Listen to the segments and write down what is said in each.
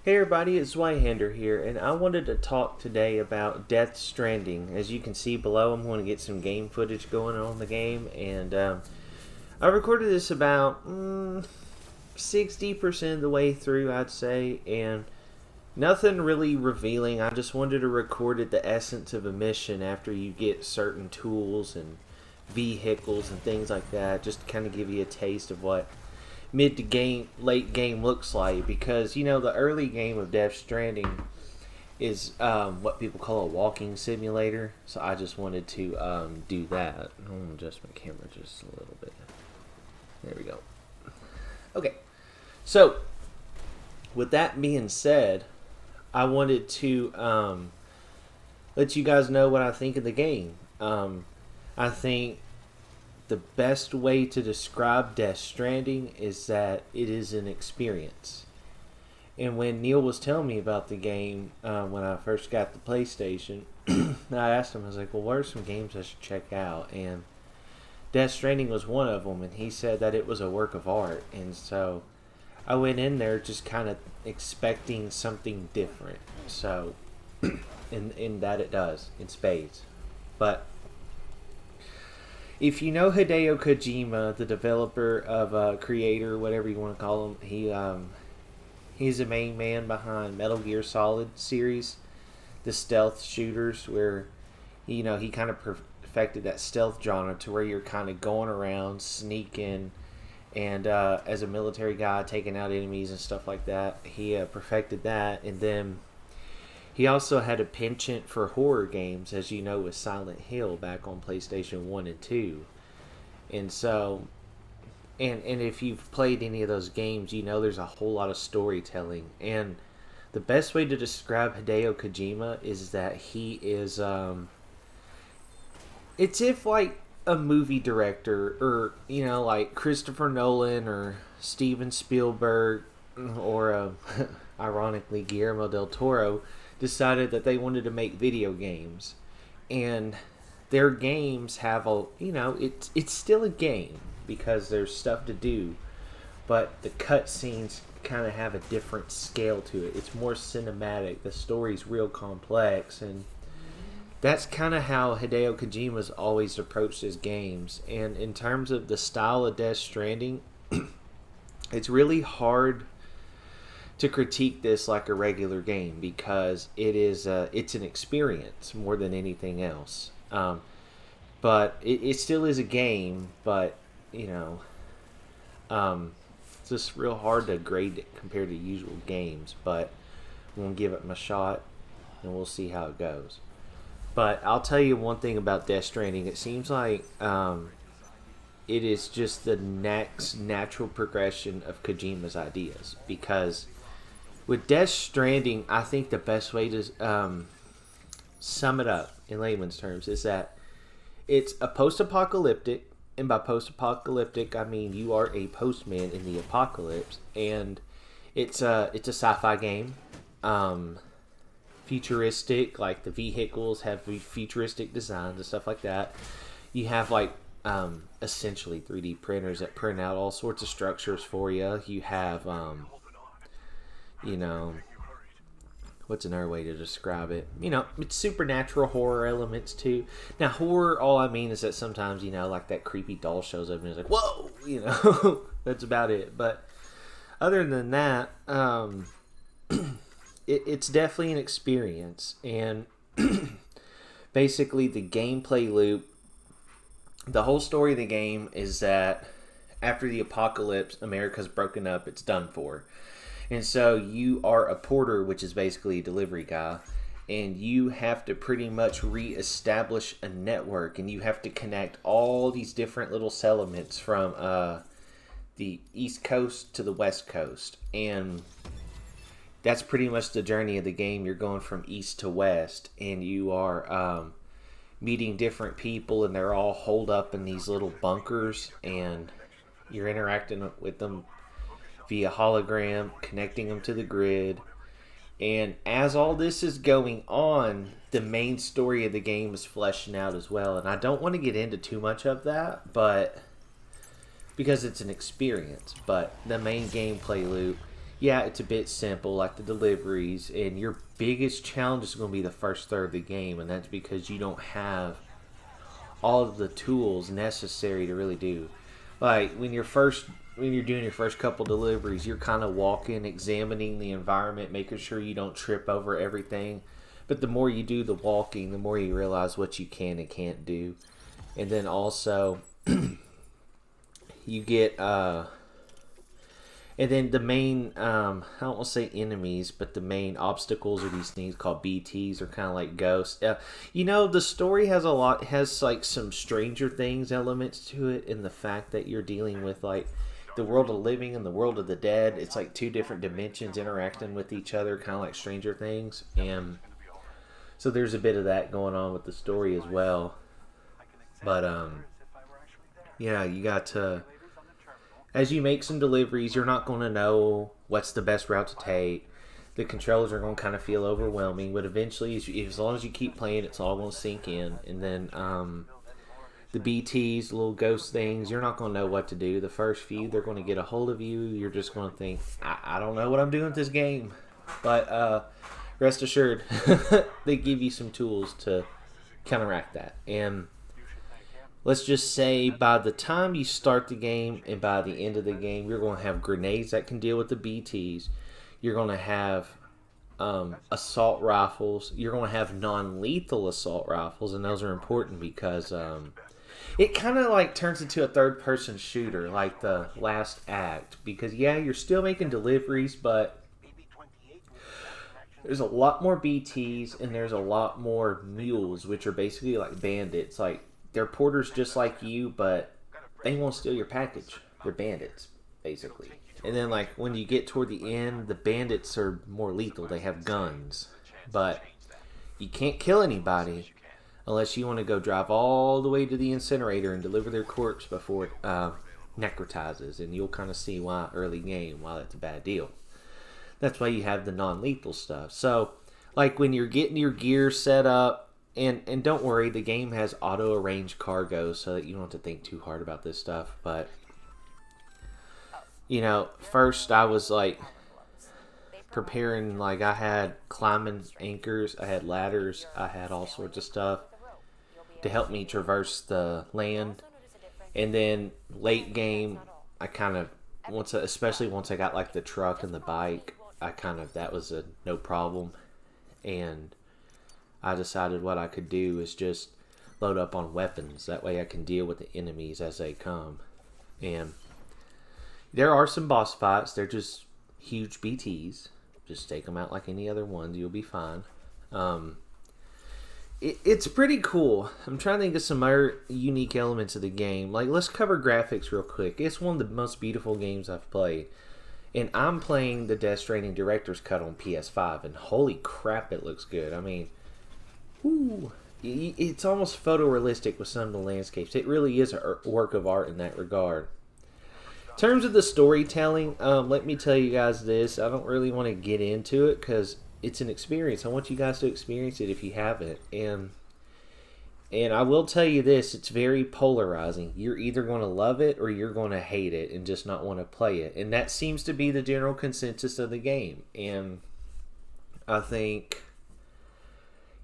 Hey everybody, it's Zweihander here, and I wanted to talk today about Death Stranding. As you can see below, I'm going to get some game footage going on the game, and I recorded this about 60% of the way through, I'd say, and nothing really revealing. I just wanted to record it the essence of a mission after you get certain tools and vehicles and things like that, just to kind of give you a taste of what mid to game late game looks like, because the early game of Death Stranding is what people call a walking simulator. So I just wanted to do that. I'm gonna adjust my camera just a little bit. There we go. Okay, so with that being said, I wanted to let you guys know what I think of the game. I think the best way to describe Death Stranding is that it is an experience. And when Neil was telling me about the game when I first got the PlayStation, I asked him, I was like, well, what are some games I should check out? And Death Stranding was one of them, and he said that it was a work of art. And so I went in there just kind of expecting something different. So, in that it does, in spades. But if you know Hideo Kojima, the developer of creator, whatever you want to call him, he's the main man behind Metal Gear Solid series, the stealth shooters, where he kind of perfected that stealth genre to where you're kind of going around sneaking, and as a military guy taking out enemies and stuff like that. He perfected that, and then he also had a penchant for horror games, as you know, with Silent Hill back on PlayStation 1 and 2. And so, and if you've played any of those games, there's a whole lot of storytelling. And the best way to describe Hideo Kojima is that he is, it's if like a movie director, or, like Christopher Nolan or Steven Spielberg, or, ironically, Guillermo del Toro, decided that they wanted to make video games, and their games have it's still a game because there's stuff to do, but the cutscenes kind of have a different scale to it. It's more cinematic. The story's real complex, and that's kind of how Hideo Kojima's always approached his games. And in terms of the style of Death Stranding, it's really hard to critique this like a regular game, because it's an experience more than anything else. But it still is a game, but it's just real hard to grade it compared to usual games. But I'm gonna give it my shot, and we'll see how it goes. But I'll tell you one thing about Death Stranding. It seems like it is just the next natural progression of Kojima's ideas, because with Death Stranding, I think the best way to sum it up in layman's terms is that it's a post-apocalyptic, and by post-apocalyptic, I mean you are a postman in the apocalypse, and it's a sci-fi game, futuristic, like the vehicles have futuristic designs and stuff like that. You have like essentially 3D printers that print out all sorts of structures for you. You have what's another way to describe it? It's supernatural horror elements too. Now, horror, all I mean is that sometimes, like that creepy doll shows up and it's like, whoa, that's about it. But other than that, it's definitely an experience. And basically the gameplay loop, the whole story of the game is that after the apocalypse, America's broken up, it's done for. And so you are a porter, which is basically a delivery guy, and you have to pretty much reestablish a network, and you have to connect all these different little settlements from the East Coast to the West Coast. And that's pretty much the journey of the game. You're going from east to west, and you are meeting different people, and they're all holed up in these little bunkers, and you're interacting with them via hologram, connecting them to the grid. And as all this is going on, the main story of the game is fleshing out as well. And I don't want to get into too much of that, but because it's an experience. But the main gameplay loop, yeah, it's a bit simple, like the deliveries, and your biggest challenge is going to be the first third of the game, and that's because you don't have all of the tools necessary to really do. Like when you're doing your first couple deliveries, you're kind of walking, examining the environment, making sure you don't trip over everything. But the more you do the walking, the more you realize what you can and can't do. And then also you get and then the main, I don't want to say enemies, but the main obstacles are these things called BTs, or kind of like ghosts. The story has like some Stranger Things elements to it, in the fact that you're dealing with like the world of the living and the world of the dead. It's like two different dimensions interacting with each other, kind of like Stranger Things. And so there's a bit of that going on with the story as well. But, yeah, you got to... As you make some deliveries, you're not going to know what's the best route to take. The controls are going to kind of feel overwhelming, but eventually, as long as you keep playing, it's all going to sink in. And then the BTs, little ghost things, you're not going to know what to do. The first few, they're going to get a hold of you. You're just going to think, I don't know what I'm doing with this game. But rest assured, they give you some tools to counteract that. And let's just say by the time you start the game and by the end of the game, you're going to have grenades that can deal with the BTs. You're going to have assault rifles. You're going to have non-lethal assault rifles, and those are important because it kind of like turns into a third-person shooter like the last act. Because, yeah, you're still making deliveries, but there's a lot more BTs and there's a lot more mules, which are basically like bandits. Like, they're porters just like you, but they won't steal your package. They're bandits, basically. And then, like, when you get toward the end, the bandits are more lethal. They have guns. But you can't kill anybody unless you want to go drive all the way to the incinerator and deliver their corpse before it necrotizes. And you'll kind of see why early game, why that's a bad deal. That's why you have the non-lethal stuff. So, like, when you're getting your gear set up, and don't worry, the game has auto-arranged cargo so that you don't have to think too hard about this stuff. But, first I was, like, preparing, like, I had climbing anchors, I had ladders, I had all sorts of stuff to help me traverse the land. And then, late game, I kind of, especially once I got, like, the truck and the bike, that was a no problem. And I decided what I could do is just load up on weapons. That way I can deal with the enemies as they come. And there are some boss fights. They're just huge BTs. Just take them out like any other ones. You'll be fine. It's pretty cool. I'm trying to think of some other unique elements of the game. Like, let's cover graphics real quick. It's one of the most beautiful games I've played. And I'm playing the Death Stranding Director's Cut on PS5. And holy crap, it looks good. I mean... Ooh, it's almost photorealistic with some of the landscapes. It really is a work of art in that regard. In terms of the storytelling, let me tell you guys this. I don't really want to get into it because it's an experience. I want you guys to experience it if you haven't. And I will tell you this, it's very polarizing. You're either going to love it or you're going to hate it and just not want to play it. And that seems to be the general consensus of the game. And I think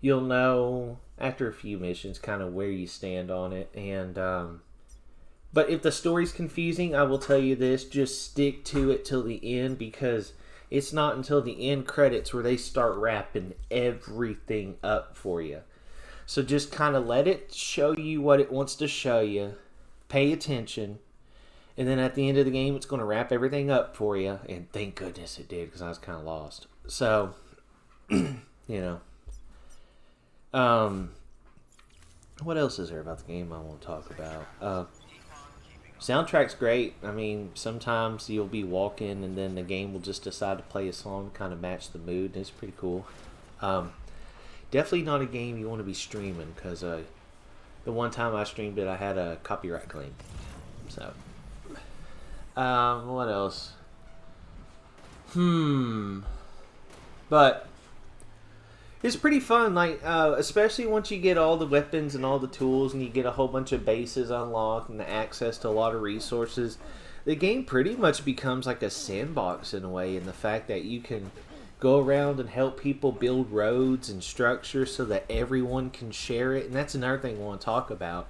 you'll know after a few missions kind of where you stand on it. And but if the story's confusing, I will tell you this, just stick to it till the end, because it's not until the end credits where they start wrapping everything up for you. So just kind of let it show you what it wants to show you. Pay attention. And then at the end of the game, it's going to wrap everything up for you. And thank goodness it did, because I was kind of lost. So, what else is there about the game I want to talk about? Soundtrack's great. I mean, sometimes you'll be walking and then the game will just decide to play a song to kind of match the mood, and it's pretty cool. Definitely not a game you want to be streaming, because the one time I streamed it, I had a copyright claim. So, what else? But it's pretty fun, like, especially once you get all the weapons and all the tools and you get a whole bunch of bases unlocked and access to a lot of resources. The game pretty much becomes like a sandbox in a way, in the fact that you can go around and help people build roads and structures so that everyone can share it. And that's another thing I want to talk about.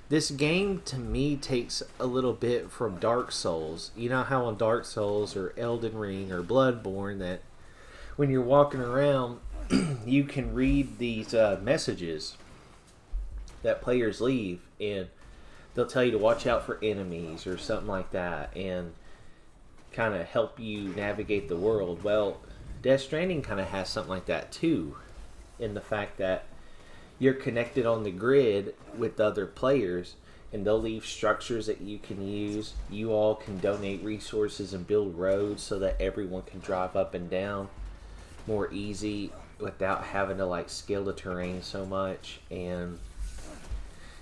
This game to me takes a little bit from Dark Souls. You know how on Dark Souls or Elden Ring or Bloodborne that when you're walking around you can read these messages that players leave, and they'll tell you to watch out for enemies or something like that, and kind of help you navigate the world. Well, Death Stranding kind of has something like that too, in the fact that you're connected on the grid with other players, and they'll leave structures that you can use. You all can donate resources and build roads so that everyone can drive up and down more easy without having to like scale the terrain so much. And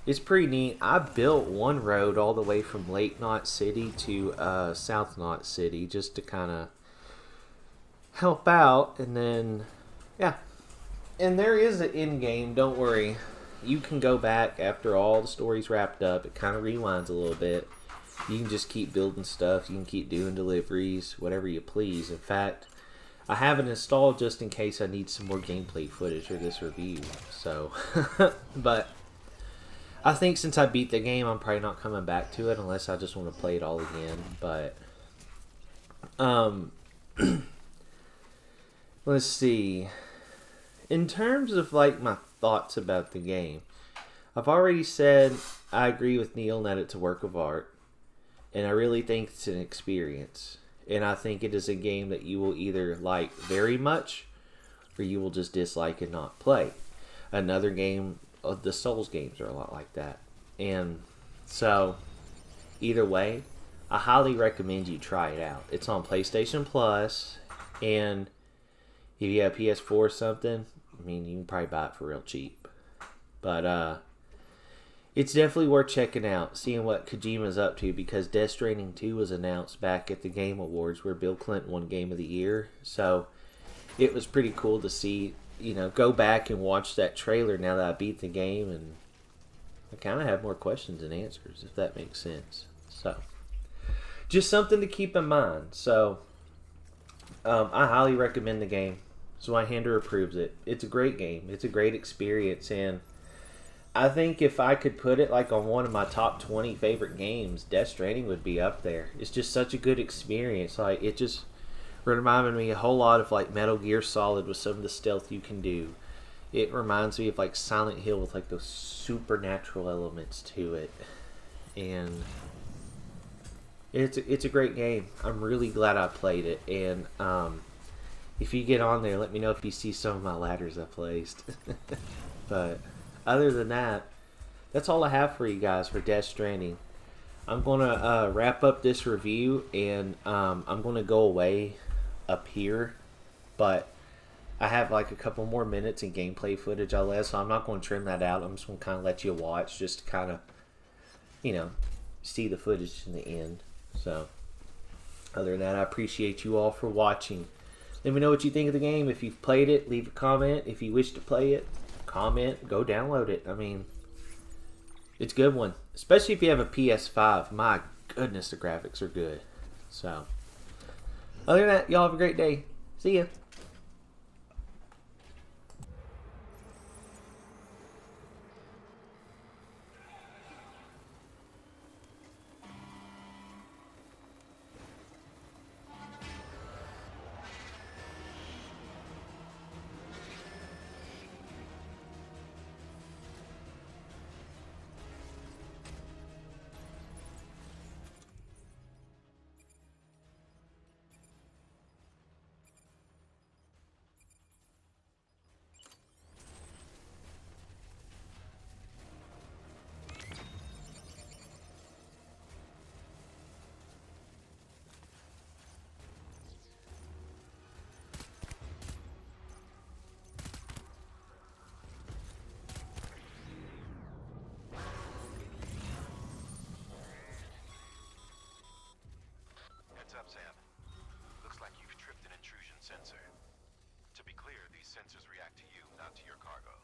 it's pretty neat. I built one road all the way from Lake Knot City to South Knot City just to kind of help out. And then, yeah. And there is an end game, don't worry. You can go back after all the story's wrapped up. It kind of rewinds a little bit. You can just keep building stuff. You can keep doing deliveries, whatever you please. In fact, I have it installed just in case I need some more gameplay footage for this review. So, but I think since I beat the game, I'm probably not coming back to it unless I just want to play it all again. But, let's see. In terms of like my thoughts about the game, I've already said I agree with Neil that it's a work of art, and I really think it's an experience. And I think it is a game that you will either like very much, or you will just dislike and not play. Another game, the Souls games are a lot like that. And so, either way, I highly recommend you try it out. It's on PlayStation Plus, and if you have PS4 or something, I mean, you can probably buy it for real cheap. But, it's definitely worth checking out, seeing what Kojima's up to, because Death Stranding 2 was announced back at the Game Awards where Bill Clinton won Game of the Year. So it was pretty cool to see, go back and watch that trailer now that I beat the game, and I kind of have more questions than answers, if that makes sense. So just something to keep in mind. So I highly recommend the game. Zweihander approves it. It's a great game. It's a great experience, and I think if I could put it like on one of my top 20 favorite games, Death Stranding would be up there. It's just such a good experience. Like, it just reminded me a whole lot of like Metal Gear Solid with some of the stealth you can do. It reminds me of like Silent Hill with like those supernatural elements to it. And it's a great game. I'm really glad I played it. And if you get on there, let me know if you see some of my ladders I placed. But other than that, that's all I have for you guys for Death Stranding. I'm going to wrap up this review, and I'm going to go away up here. But I have like a couple more minutes in gameplay footage I left, so I'm not going to trim that out. I'm just going to kind of let you watch, just to kind of, see the footage in the end. So, other than that, I appreciate you all for watching. Let me know what you think of the game. If you've played it, leave a comment. If you wish to play it, comment, go download it. I mean, it's a good one, especially if you have a PS5. My goodness, the graphics are good. So, other than that, y'all have a great day. See ya. Up, Sam. Looks like you've tripped an intrusion sensor. To be clear, these sensors react to you, not to your cargo.